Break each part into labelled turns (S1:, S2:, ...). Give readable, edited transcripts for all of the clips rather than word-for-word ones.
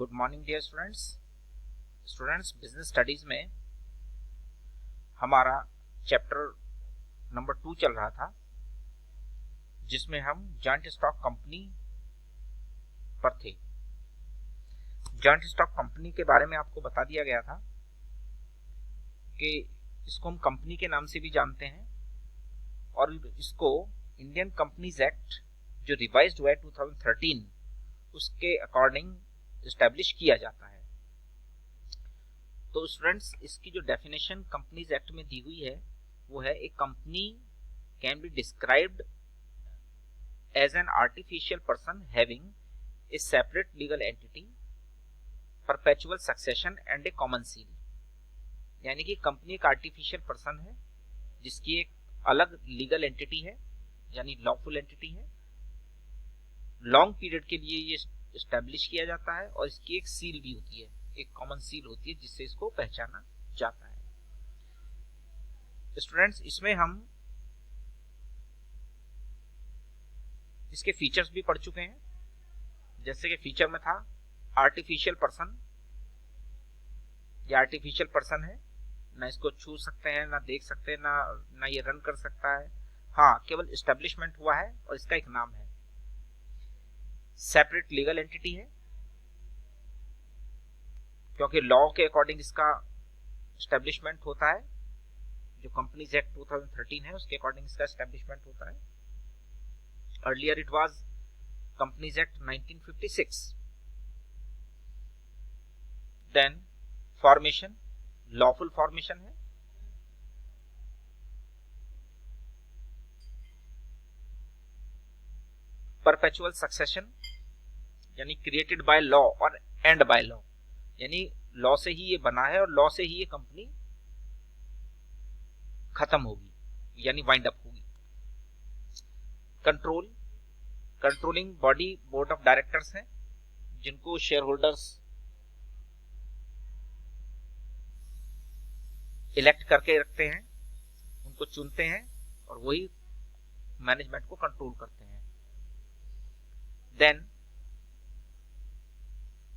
S1: Good morning dear students business studies में हमारा chapter number 2 चल रहा था, जिसमें हम जॉइंट स्टॉक कंपनी पर थे। जॉइंट स्टॉक कंपनी के बारे में आपको बता दिया गया था कि इसको हम कंपनी के नाम से भी जानते हैं और इसको इंडियन कंपनीज एक्ट जो रिवाइज्ड हुआ है 2013 उसके अकॉर्डिंग एस्टेब्लिश किया जाता है। तो स्टूडेंट्स, इसकी जो डेफिनेशन कंपनीज एक्ट में दी हुई है वो है, a company can be described as an artificial person having a separate legal entity, perpetual succession and a common seal. यानी कि कंपनी एक आर्टिफिशियल पर्सन है जिसकी एक अलग लीगल एंटिटी है, यानी लॉफुल एंटिटी है, लॉन्ग पीरियड के लिए ये एस्टेब्लिश किया जाता है और इसकी एक सील भी होती है, एक कॉमन सील होती है जिससे इसको पहचाना जाता है। स्टूडेंट्स, इसमें हम इसके फीचर्स भी पढ़ चुके हैं। जैसे कि फीचर में था आर्टिफिशियल पर्सन, ये आर्टिफिशियल पर्सन है, ना इसको छू सकते हैं, ना देख सकते हैं, ना ये रन कर सकता है। हाँ, केवल एस्टेब्लिशमेंट हुआ है और इसका एक नाम है। सेपरेट लीगल एंटिटी है क्योंकि लॉ के अकॉर्डिंग इसका एस्टेब्लिशमेंट होता है, जो कंपनीज एक्ट 2013 है उसके अकॉर्डिंग इसका एस्टेब्लिशमेंट होता है। Earlier it was companies act 1956। Then formation, lawful formation है। परपेचुअल सक्सेशन यानी क्रिएटेड बाय लॉ और एंड बाय लॉ, यानी लॉ से ही ये बना है और लॉ से ही ये कंपनी खत्म होगी यानी वाइंड अप होगी। Control, controlling body board of directors हैं जिनको शेयर होल्डर्स इलेक्ट करके रखते हैं, उनको चुनते हैं और वही मैनेजमेंट को कंट्रोल करते हैं। देन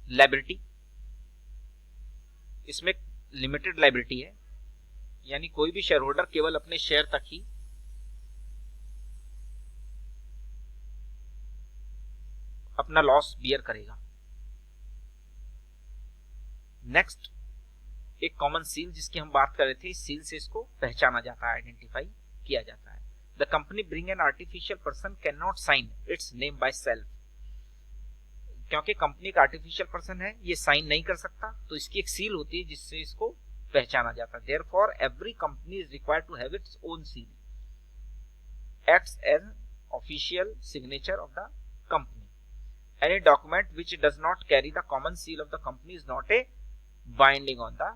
S1: लायबिलिटी, इसमें लिमिटेड लायबिलिटी है, यानी कोई भी शेयर होल्डर केवल अपने शेयर तक ही अपना लॉस बियर करेगा। नेक्स्ट, एक कॉमन सील जिसकी हम बात कर रहे थे, इस सील से इसको पहचाना जाता है, आइडेंटिफाई किया जाता है। The company bring an artificial person can not sign its name by self, क्योंकि कंपनी का आर्टिफिशियल पर्सन है, ये साइन नहीं कर सकता, तो इसकी एक सील होती है जिससे इसको पहचाना जाता है। Therefore every company is required to have its own seal, acts as official signature of the company. Any document which does not carry the common seal of the company is not a binding on the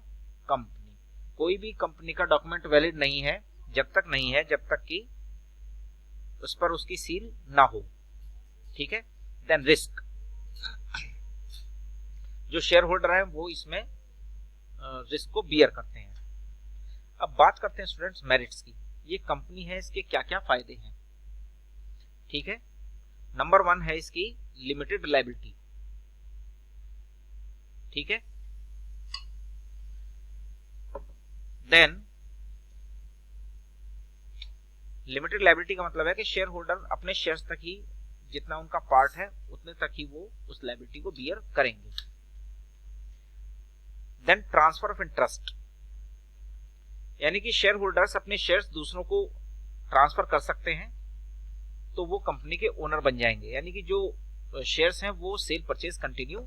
S1: company. कोई भी company का document valid नहीं है जब तक कि उस पर उसकी सील ना हो। ठीक है। देन रिस्क, जो शेयर होल्डर है वो इसमें रिस्क को बियर करते हैं। अब बात करते हैं स्टूडेंट्स मेरिट्स की। ये कंपनी है, इसके क्या क्या फायदे हैं। ठीक है। नंबर 1 है इसकी लिमिटेड लायबिलिटी। ठीक है। देन लिमिटेड लायबिलिटी का मतलब है कि शेयर होल्डर अपने शेयर्स तक ही, जितना उनका पार्ट है उतने तक ही वो उस लायबिलिटी को बियर करेंगे। देन ट्रांसफर ऑफ इंटरेस्ट, यानी कि शेयर होल्डर्स अपने शेयर्स दूसरों को ट्रांसफर कर सकते हैं, तो वो कंपनी के ओनर बन जाएंगे, यानी कि जो शेयर्स हैं वो सेल परचेज कंटिन्यू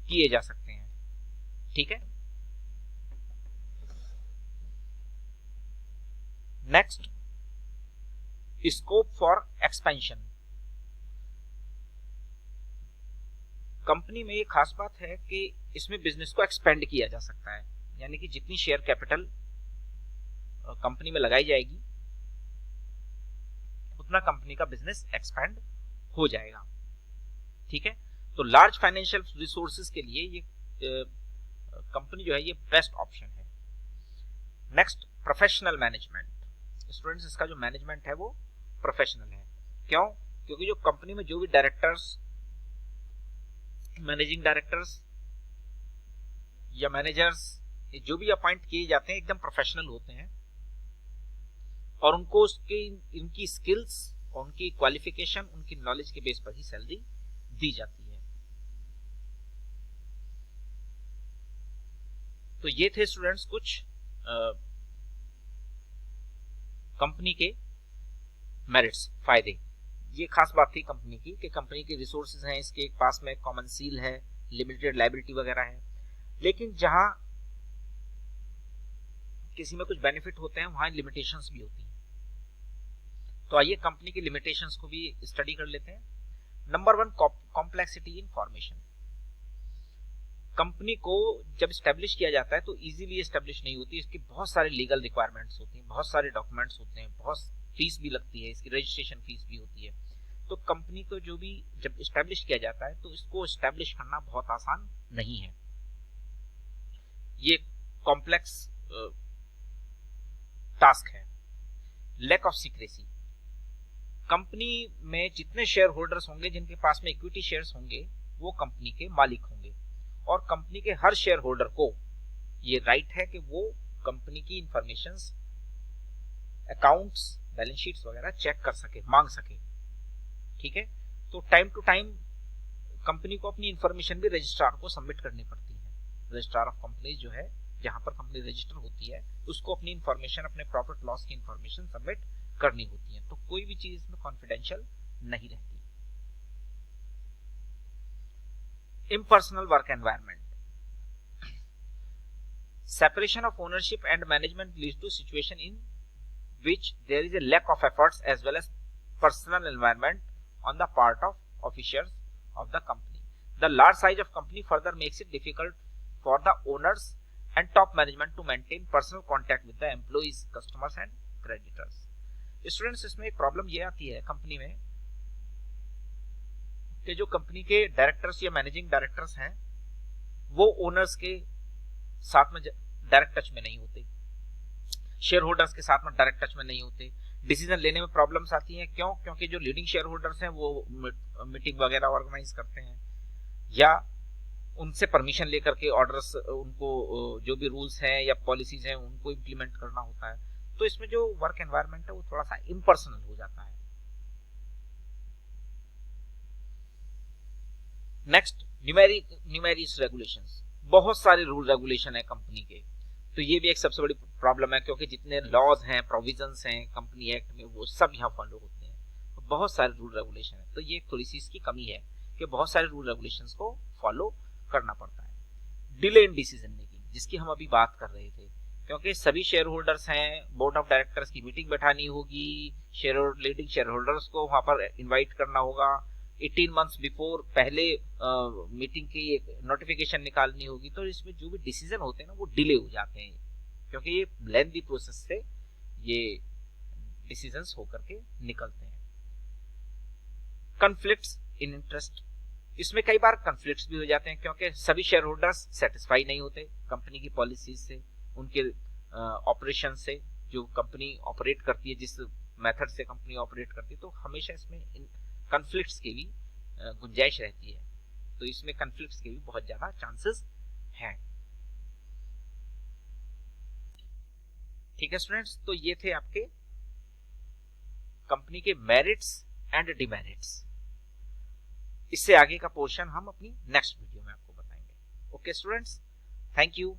S1: किए जा सकते हैं। ठीक है। Next, scope for expansion. Company में ये खास बात है कि इसमें बिजनेस को एक्सपेंड किया जा सकता है, यानी कि जितनी शेयर कैपिटल कंपनी में लगाई जाएगी उतना कंपनी का बिजनेस एक्सपेंड हो जाएगा। ठीक है। तो लार्ज फाइनेंशियल रिसोर्सेज के लिए ये कंपनी जो है ये बेस्ट ऑप्शन है। Next, professional management. स्टूडेंट्स, इसका जो मैनेजमेंट है वो प्रोफेशनल है। क्यों? क्योंकि जो कंपनी में जो भी डायरेक्टर्स, मैनेजिंग डायरेक्टर्स या मैनेजर्स जो भी अपॉइंट किए जाते हैं एकदम प्रोफेशनल होते हैं और उनको उसके इनकी स्किल्स, उनकी क्वालिफिकेशन, उनकी नॉलेज के बेस पर ही सैलरी दी जाती है। तो ये थे स्टूडेंट्स कुछ कंपनी के मेरिट्स, फायदे। ये खास बात थी कंपनी की कि कंपनी के रिसोर्सेज हैं, इसके पास में कॉमन सील है, लिमिटेड लायबिलिटी वगैरह है। लेकिन जहां किसी में कुछ बेनिफिट होते हैं वहां लिमिटेशंस भी होती हैं। तो आइए कंपनी की लिमिटेशंस को भी स्टडी कर लेते हैं। Number 1, complexity in formation. Company को जब स्टैब्लिश किया जाता है तो इजीली स्टैब्लिश नहीं होती, इसकी बहुत सारे लीगल रिक्वायरमेंट्स होती हैं, बहुत सारे डॉक्यूमेंट्स होते हैं, बहुत फीस भी लगती है, इसकी रजिस्ट्रेशन फीस भी होती है। तो कंपनी को जो भी जब स्टैब्लिश किया जाता है तो इसको स्टैब्लिश करना बहुत आसान नहीं है। ये कॉम्प्लेक्स टास्क है। Lack of secrecy. कंपनी में जितने शेयर होल्डर्स होंगे, जिनके पास में इक्विटी शेयर्स होंगे, वो कंपनी के मालिक होंगे और कंपनी के हर शेयर होल्डर को ये राइट है कि वो कंपनी की इंफॉर्मेशंस, अकाउंट्स, बैलेंस शीट्स वगैरह चेक कर सके, मांग सके। ठीक है, तो टाइम टू टाइम कंपनी को अपनी इंफॉर्मेशन भी रजिस्ट्रार को सबमिट करनी पड़ती है। रजिस्ट्रार ऑफ कंपनीज जो है, जहां पर कंपनी रजिस्टर होती है, उसको अपनी इंफॉर्मेशन, अपने प्रॉफिट लॉस की इंफॉर्मेशन सबमिट करनी होती है। तो कोई भी चीज इसमें कॉन्फिडेंशियल नहीं रहती। Impersonal work environment. Separation of ownership and management leads to situation in which there is a lack of efforts as well as personal environment on the part of officers of the company. The large size of company further makes it difficult for the owners and top management to maintain personal contact with the employees, customers and creditors. Students, इसमें एक problem ये आती है company में कि जो company के directors या मैनेजिंग डायरेक्टर्स हैं वो ओनर्स के साथ में डायरेक्ट टच में नहीं होते, शेयर होल्डर्स के साथ में डायरेक्ट टच में नहीं होते। डिसीजन लेने में प्रॉब्लम्स आती हैं। क्यों? क्योंकि जो लीडिंग शेयर होल्डर्स हैं वो मीटिंग वगैरह ऑर्गेनाइज करते हैं या उनसे परमिशन लेकर के ऑर्डर्स, उनको जो भी रूल्स हैं या पॉलिसीज हैं उनको इम्प्लीमेंट करना होता है। तो इसमें जो वर्क एनवायरनमेंट है वो थोड़ा सा इम्पर्सनल हो जाता है। Next, numerous regulations. बहुत सारे रूल रेगुलेशन है कंपनी के, तो ये भी एक सबसे बड़ी प्रॉब्लम है क्योंकि जितने लॉज हैं, प्रोविजंस हैं कंपनी एक्ट में, वो सब यहाँ फॉलो होते हैं। तो बहुत सारे रूल रेगुलेशन है, तो ये थोड़ी सी इसकी कमी है कि बहुत सारे रूल रेगुलेशंस को फॉलो करना पड़ता है। डिले इन डिसीजन मेकिंग, जिसकी हम अभी बात कर रहे थे, क्योंकि सभी शेयर होल्डर्स हैं, बोर्ड ऑफ डायरेक्टर्स की मीटिंग बैठानी होगी, लीडिंग शेयर होल्डर्स को वहां पर इन्वाइट करना होगा, 18 मंथ्स बिफोर पहले मीटिंग की एक नोटिफिकेशन निकालनी होगी। तो इसमें जो भी डिसीजन होते हैं ना वो डिले हो जाते हैं क्योंकि ये लेंथी प्रोसेस से ये डिसीजंस होकर के निकलते हैं। कॉन्फ्लिक्ट्स इन इंटरेस्ट। इसमें कई बार कॉन्फ्लिक्ट्स भी हो जाते हैं क्योंकि सभी शेयर होल्डर्स सेटिस्फाई नहीं होते कंपनी की पॉलिसीज से, उनके ऑपरेशन से, जो कंपनी ऑपरेट करती है, जिस मेथड से कंपनी ऑपरेट करती है। तो हमेशा इसमें कॉन्फ्लिक्ट्स की भी गुंजाइश रहती है। तो इसमें कॉन्फ्लिक्ट्स के भी बहुत ज्यादा चांसेस हैं। ठीक है स्टूडेंट्स, तो ये थे आपके कंपनी के मेरिट्स एंड डिमेरिट्स। इससे आगे का पोर्शन हम अपनी नेक्स्ट वीडियो में आपको बताएंगे। Okay students, thank you.